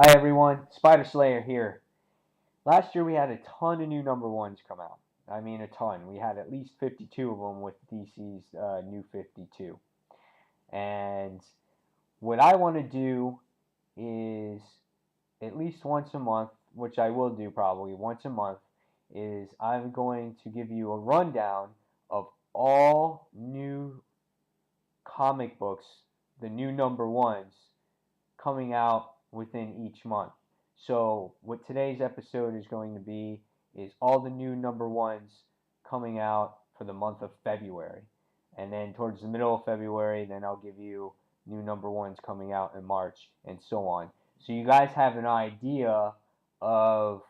Hi everyone, Spider Slayer here. Last year we had a ton of new number ones come out. I mean a ton. We had at least 52 of them with DC's new 52. And what I want to do is at least once a month, which I will do probably once a month, is I'm going to give you a rundown of all new comic books, the new number ones coming out within each month. So what today's episode is going to be is all the new number ones coming out for the month of February. And then towards the middle of February, then I'll give you new number ones coming out in March and so on. So you guys have an idea of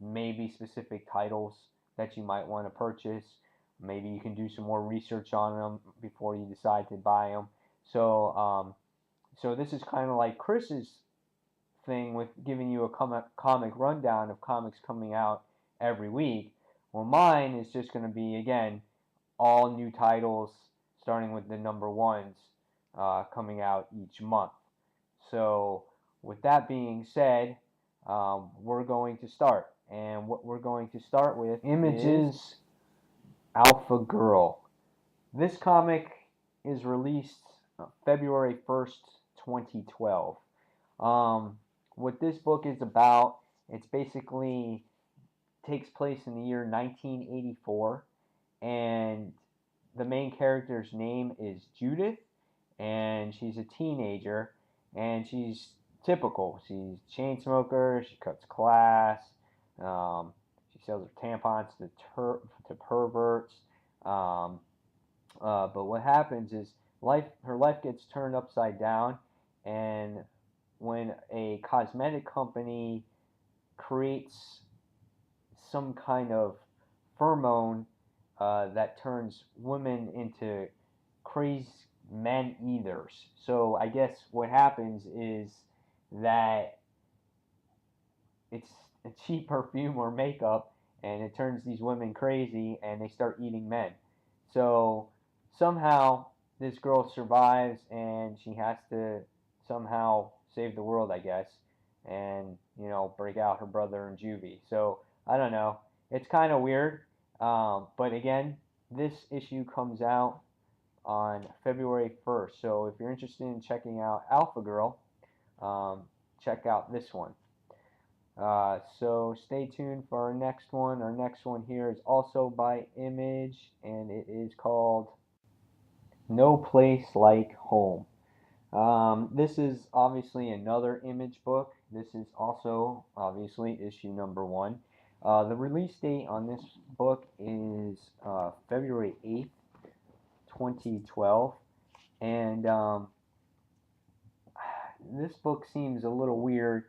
maybe specific titles that you might want to purchase. Maybe you can do some more research on them before you decide to buy them. So this is kind of like Chris's thing with giving you a comic rundown of comics coming out every week. Well, mine is just going to be, again, all new titles starting with the number ones coming out each month. So with that being said, we're going to start. And what we're going to start with is Alpha Girl. This comic is released February 1st, 2012. What this book is about, it's basically takes place in the year 1984, and the main character's name is Judith, and she's a teenager, and she's typical. She's a chain smoker, she cuts glass, she sells her tampons to perverts, but what happens is her life gets turned upside down, and when a cosmetic company creates some kind of pheromone that turns women into crazy men eaters. So I guess what happens is that it's a cheap perfume or makeup, and it turns these women crazy, and they start eating men. So somehow this girl survives, and she has to somehow save the world, I guess, and break out her brother in juvie. So I don't know. It's kind of weird, but again, this issue comes out on February 1st. So if you're interested in checking out Alpha Girl, check out this one. So stay tuned for our next one. Our next one here is also by Image, and it is called No Place Like Home. This is obviously another Image book. This is also obviously issue number 1. The release date on this book is February 8th, 2012. And this book seems a little weird.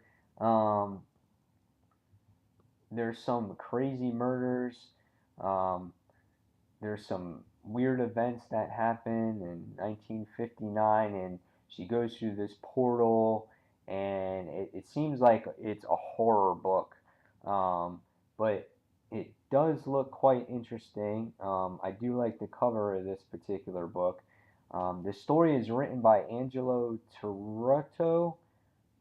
There's some crazy murders. There's some weird events that happen in 1959, and she goes through this portal, and it seems like it's a horror book, but it does look quite interesting. I do like the cover of this particular book. The story is written by Angelo Turotto.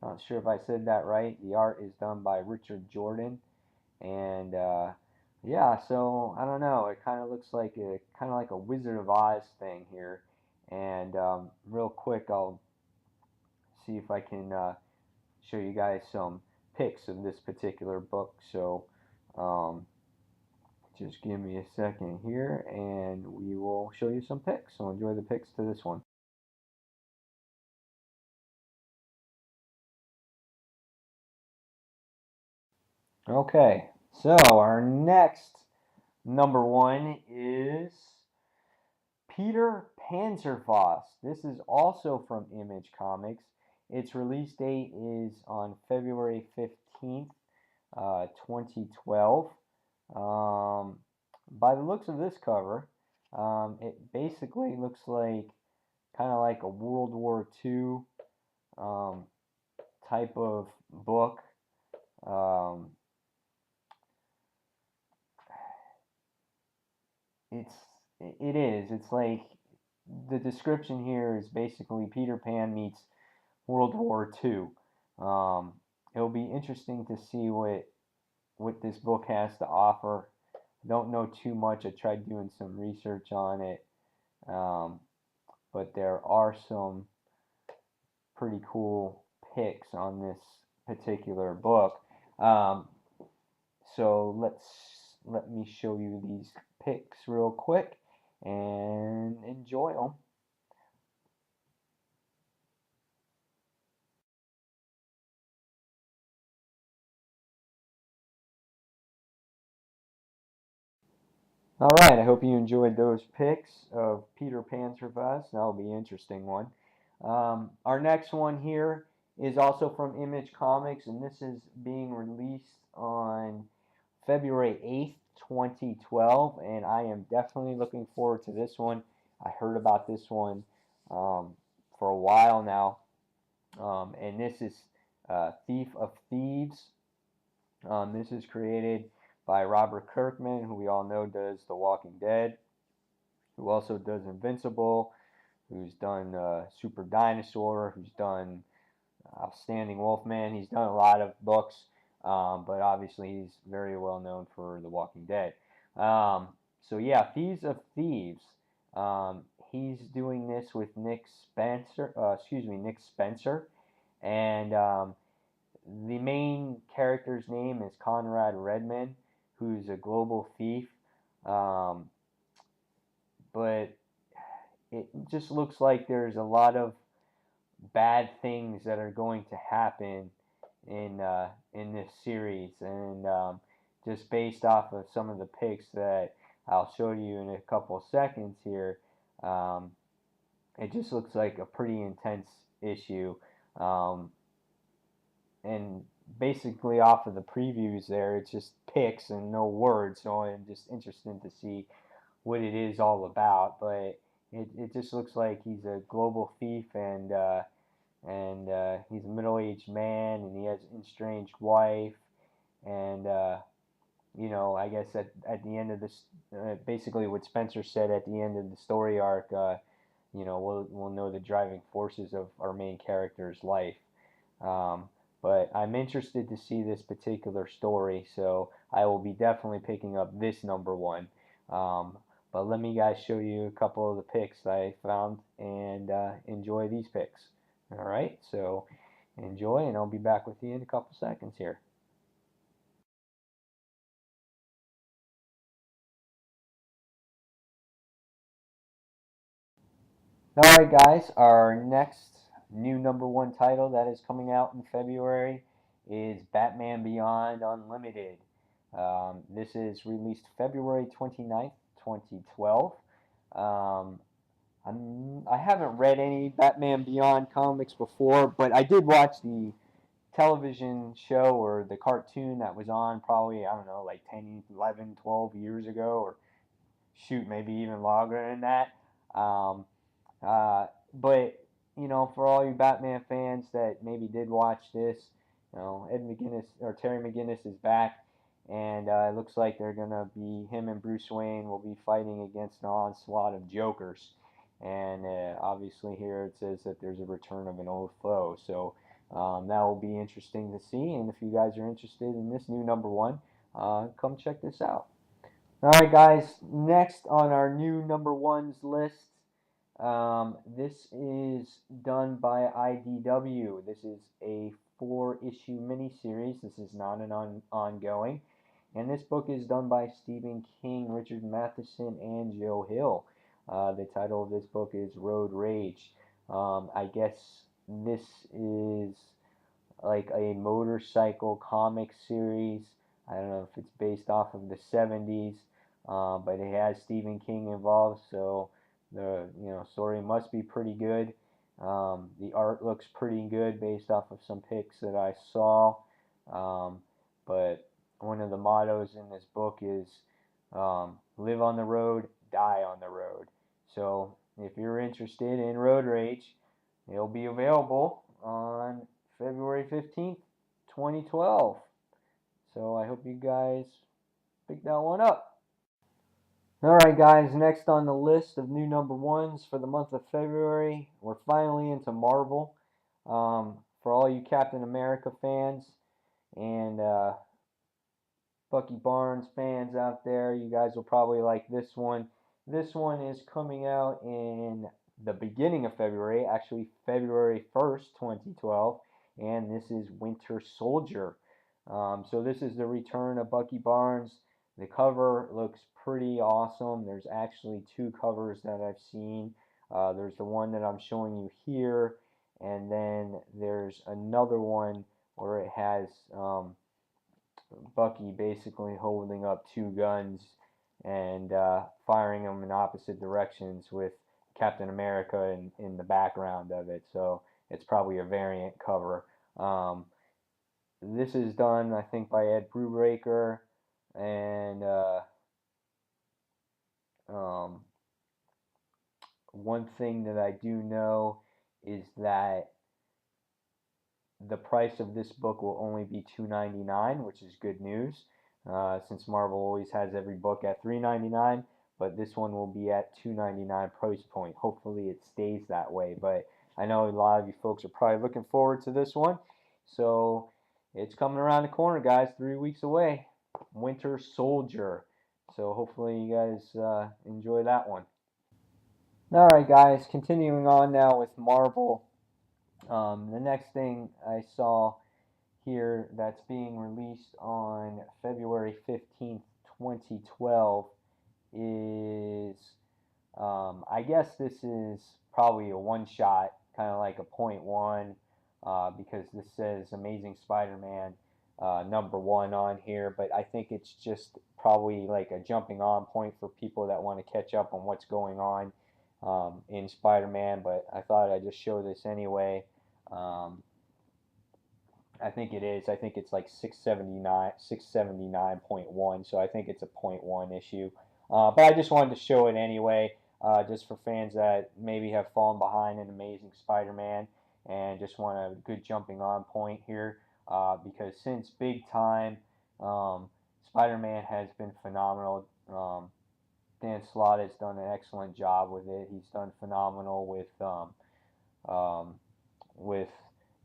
Not sure if I said that right. The art is done by Richard Jordan. And yeah, so I don't know. It kind of looks like a Wizard of Oz thing here. And real quick, I'll see if I can show you guys some pics of this particular book. So just give me a second here, and we will show you some pics. So enjoy the pics to this one. Okay, so our next number one is Peter Pan Servos. This is also from Image Comics. Its release date is on February 15th, 2012. By the looks of this cover, it basically looks like kind of like a World War II type of book. Um, it's like the description here is basically Peter Pan meets World War II. It'll be interesting to see what this book has to offer. I don't know too much. I tried doing some research on it, but there are some pretty cool picks on this particular book. Um, so let me show you these picks real quick and enjoy them. All right, I hope you enjoyed those picks of Peter Pan Servos. That'll be an interesting one. Our next one here is also from Image Comics, and this is being released on February 8th, 2012, and I am definitely looking forward to this one. I heard about this one for a while now, and this is Thief of Thieves. This is created by Robert Kirkman, who we all know does The Walking Dead, who also does Invincible, who's done Super Dinosaur, who's done Outstanding Wolfman. He's done a lot of books, but obviously he's very well known for The Walking Dead. So yeah, Thieves of Thieves. Um, he's doing this with Nick Spencer, and the main character's name is Conrad Redman, who's a global thief. Um, but it just looks like there's a lot of bad things that are going to happen in this series, and just based off of some of the picks that I'll show you in a couple of seconds here, um, it just looks like a pretty intense issue. Um, and basically off of the previews there, it's just picks and no words, so I'm just interested to see what it is all about. But it just looks like he's a global thief, and he's a middle-aged man, and he has an estranged wife, and I guess at the end of this, basically what Spencer said at the end of the story arc, we'll know the driving forces of our main character's life. Um, but I'm interested to see this particular story, so I will be definitely picking up this number one. Um, but let me guys show you a couple of the picks I found, and enjoy these picks. All right, so enjoy, and I'll be back with you in a couple seconds here. All right, guys, our next new number one title that is coming out in February is Batman Beyond Unlimited. This is released February 29th, 2012. Um, I haven't read any Batman Beyond comics before, but I did watch the television show or the cartoon that was on probably, I don't know, like 10, 11, 12 years ago, or shoot, maybe even longer than that. Um, but for all you Batman fans that maybe did watch this, Ed McGuinness or Terry McGinnis is back, and it looks like they're gonna be him and Bruce Wayne will be fighting against an onslaught of Jokers, and obviously here it says that there's a return of an old foe. So that will be interesting to see, and if you guys are interested in this new number one, come check this out. All right, guys. Next on our new number ones list, this is done by IDW. This is a four-issue miniseries. This is not an ongoing. And this book is done by Stephen King, Richard Matheson, and Joe Hill. The title of this book is Road Rage. I guess this is like a motorcycle comic series. I don't know if it's based off of the 70s, but it has Stephen King involved, so the story must be pretty good. The art looks pretty good based off of some pics that I saw. Um, but one of the mottos in this book is live on the road, die on the road. So if you're interested in Road Rage, it'll be available on February 15th, 2012. So I hope you guys pick that one up. Alright, guys, next on the list of new number ones for the month of February, we're finally into Marvel. for all you Captain America fans and Bucky Barnes fans out there, you guys will probably like this one. This one is coming out in the beginning of February, actually February 1st, 2012, and this is Winter Soldier. So this is the return of Bucky Barnes. The cover looks pretty awesome. There's actually two covers that I've seen. There's the one that I'm showing you here, and then there's another one where it has Bucky basically holding up two guns and firing them in opposite directions with Captain America in the background of it. So it's probably a variant cover. This is done, I think, by Ed Brubaker, and one thing that I do know is that the price of this book will only be $2.99, which is good news, since Marvel always has every book at $3.99, but this one will be at $2.99 price point. Hopefully it stays that way, but I know a lot of you folks are probably looking forward to this one, so it's coming around the corner, guys. 3 weeks away. Winter Soldier. So hopefully you guys enjoy that one. Alright, guys, continuing on now with Marvel. The next thing I saw here that's being released on February 15th, 2012 is, I guess this is probably a one-shot, kind of like a .1, because this says Amazing Spider-Man #1 on here, but I think it's just probably like a jumping on point for people that want to catch up on what's going on in Spider-Man, but I thought I'd just show this anyway. I think it is. I think it's like 679.1, so I think it's a .1 issue. But I just wanted to show it anyway, just for fans that maybe have fallen behind in Amazing Spider-Man and just want a good jumping on point here, because since Big Time, Spider-Man has been phenomenal. Dan Slott has done an excellent job with it. He's done phenomenal with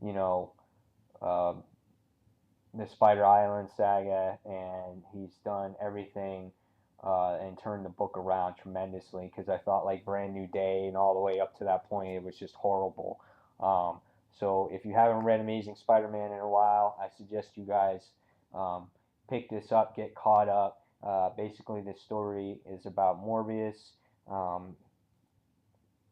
you know, the Spider Island saga, and he's done everything and turned the book around tremendously, because I thought like Brand New Day and all the way up to that point it was just horrible. So if you haven't read Amazing Spider-Man in a while, I suggest you guys pick this up, get caught up. Basically this story is about Morbius.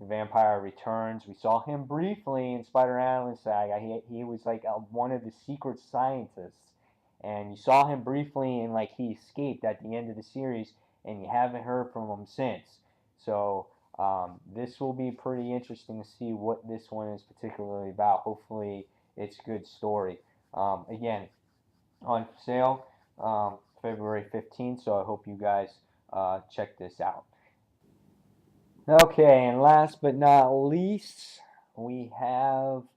The vampire returns. We saw him briefly in Spider Island saga. He was like one of the secret scientists, and you saw him briefly, and like he escaped at the end of the series, and you haven't heard from him since. So this will be pretty interesting to see what this one is particularly about. Hopefully it's a good story. Again, on sale February 15th, so I hope you guys check this out. Okay, and last but not least, we have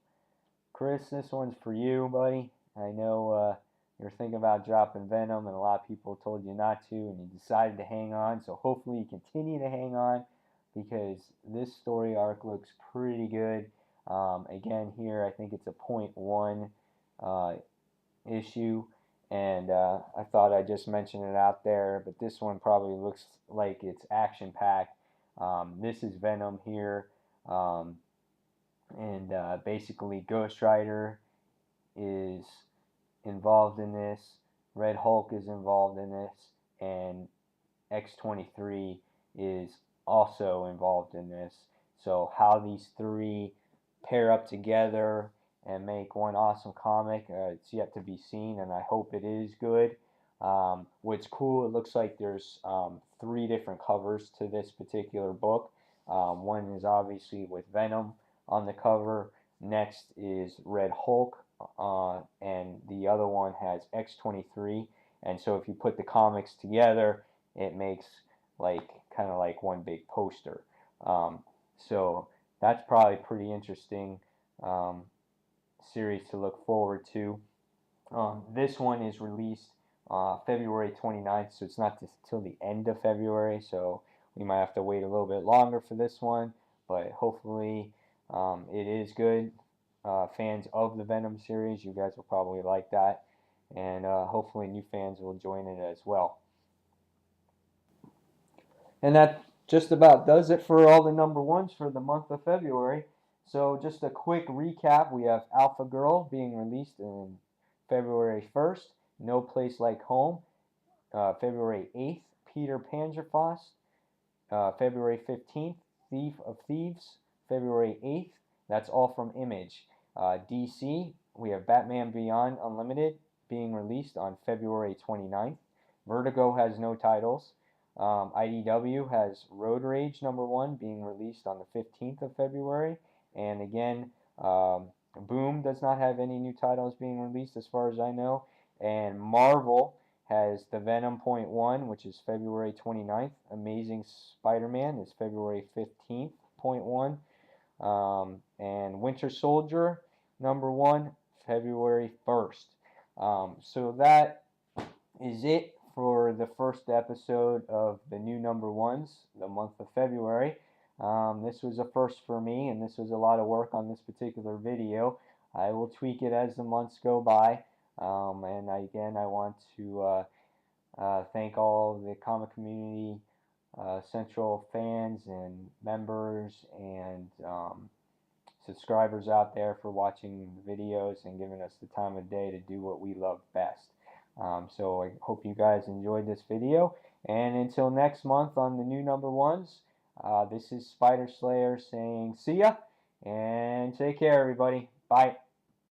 Chris. This one's for you, buddy. I know you're thinking about dropping Venom, and a lot of people told you not to, and you decided to hang on. So hopefully you continue to hang on, because this story arc looks pretty good. Again, here I think it's a .1 issue, and I thought I'd just mention it out there. But this one probably looks like it's action-packed. This is Venom here, and basically Ghost Rider is involved in this, Red Hulk is involved in this, and X-23 is also involved in this. So how these three pair up together and make one awesome comic, it's yet to be seen, and I hope it is good. What's cool, it looks like there's 3 different covers to this particular book. One is obviously with Venom on the cover. Next is Red Hulk, and the other one has X-23. And so if you put the comics together, it makes like kind of like one big poster. So that's probably pretty interesting series to look forward to. This one is released February 29th, so it's not till the end of February, so we might have to wait a little bit longer for this one, but hopefully it is good. fans of the Venom series, you guys will probably like that, and hopefully new fans will join it as well. And that just about does it for all the number ones for the month of February. So just a quick recap, we have Alpha Girl being released in February 1st, No Place Like Home, February 8th, Peter Pan Servos, February 15th, Thief of Thieves, February 8th. That's all from Image. DC, we have Batman Beyond Unlimited being released on February 29th. Vertigo has no titles. IDW has Road Rage #1 being released on the 15th of February. And again, Boom does not have any new titles being released as far as I know. And Marvel has the Venom .1, which is February 29th. Amazing Spider-Man is February 15th, .1. And Winter Soldier #1, February 1st. So that is it for the first episode of the new number ones, the month of February. This was a first for me, and this was a lot of work on this particular video. I will tweak it as the months go by. And again, I want to thank all the comic community central fans and members and subscribers out there for watching the videos and giving us the time of day to do what we love best. So I hope you guys enjoyed this video, and until next month on the new number ones, this is Spider Slayer saying see ya, and take care everybody. Bye.